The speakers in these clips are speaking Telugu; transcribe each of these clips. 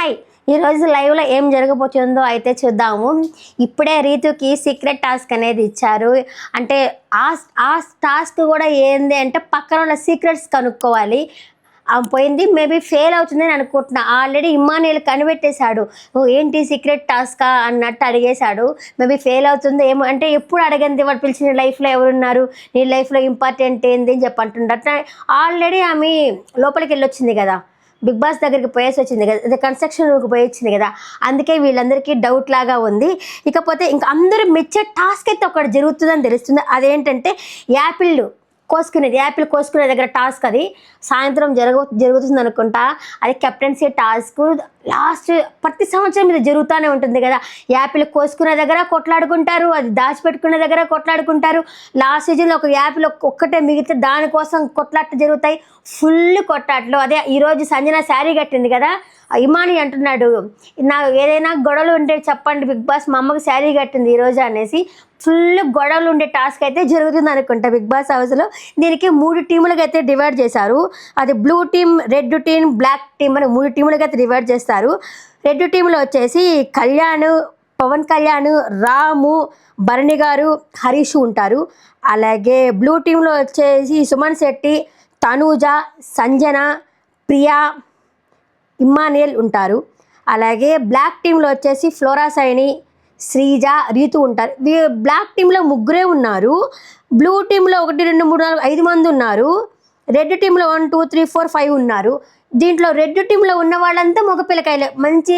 హాయ్ ఈరోజు లైవ్లో ఏం జరగబోతుందో అయితే చూద్దాము. ఇప్పుడే రీతుకి సీక్రెట్ టాస్క్ అనేది ఇచ్చారు. అంటే ఆ టాస్క్ కూడా ఏంది అంటే పక్కన ఉన్న సీక్రెట్స్ కనుక్కోవాలి. పోయింది మేబీ ఫెయిల్ అవుతుందని అనుకుంటున్నా. ఆల్రెడీ ఇమ్మాన్యుయల్ కనిపెట్టేశాడు. ఏంటి సీక్రెట్ టాస్కా అన్నట్టు అడిగేశాడు. మేబీ ఫెయిల్ అవుతుందో ఏమో, అంటే ఎప్పుడు అడగంది వాడు పిలిచిన లైఫ్లో ఎవరున్నారు, నీ లైఫ్లో ఇంపార్టెంట్ ఏంది అని చెప్పంటుండట. ఆల్రెడీ ఆమె లోపలికి వెళ్ళొచ్చింది కదా, బిగ్ బాస్ దగ్గరికి పోయేసి వచ్చింది కదా, అదే కన్స్ట్రక్షన్ రూమ్కి పోయి వచ్చింది కదా, అందుకే వీళ్ళందరికీ డౌట్ లాగా ఉంది. ఇకపోతే ఇంకా అందరూ మెచ్చే టాస్క్ అయితే ఒకటి జరుగుతుందని తెలుస్తుంది. అదేంటంటే యాపిల్ కోసుకునే దగ్గర టాస్క్. అది సాయంత్రం జరుగుతుంది అనుకుంటా. అది కెప్టెన్సీ టాస్క్. లాస్ట్ ప్రతి సంవత్సరం ఇది జరుగుతూనే ఉంటుంది కదా. యాపిల్ కోసుకునే దగ్గర కొట్లాడుకుంటారు, అది దాచిపెట్టుకునే దగ్గర కొట్లాడుకుంటారు. లాస్ట్ సీజన్లో ఒక యాపిల్ ఒక్కటే మిగిలితే దానికోసం కొట్లాట్లు జరుగుతాయి, ఫుల్ కొట్లాట్లు. అదే ఈరోజు సంజన శారీ కట్టింది కదా, ఇమాని అంటున్నాడు, నాకు ఏదైనా గొడవలు ఉంటే చెప్పండి బిగ్ బాస్, మా అమ్మకి శారీ కట్టింది ఈరోజు అనేసి. ఫుల్ గొడవలు ఉండే టాస్క్ అయితే జరుగుతుంది అనుకుంటా బిగ్ బాస్ హౌస్లో. దీనికి 3 టీములుగా అయితే డివైడ్ చేశారు. అది blue team, red team, black team అని 3 టీములుగా అయితే డివైడ్ చేస్తారు. రెడ్ టీంలో వచ్చేసి కళ్యాణ్, పవన్ కళ్యాణ్, రాము, భరణి గారు, హరీష్ ఉంటారు. అలాగే బ్లూ టీంలో వచ్చేసి సుమన్ శెట్టి, తనూజ, సంజన, ప్రియా, ఇమ్మాన్యుయల్ ఉంటారు. అలాగే బ్లాక్ టీంలో వచ్చేసి ఫ్లోరా సైని, శ్రీజ, రీతు ఉంటారు. బ్లాక్ టీంలో 3 ఉన్నారు. బ్లూ టీంలో 1 2 3 4 5 మంది ఉన్నారు. రెడ్ టీంలో 1 2 3 4 5 ఉన్నారు. దీంట్లో రెడ్ టీంలో ఉన్న వాళ్ళంతా మగపిల్లకాయలే, మంచి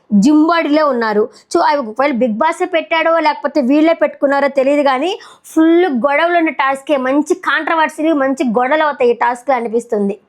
జిమ్ బాడీలో ఉన్నారు. సో అవి ఒకవేళ బిగ్ బాసే పెట్టాడో లేకపోతే వీళ్ళే పెట్టుకున్నారో తెలియదు, కానీ ఫుల్ గొడవలు ఉన్న టాస్కే, మంచి కాంట్రవర్సీ, మంచి గొడవలు అవుతాయి ఈ టాస్క్ అనిపిస్తుంది.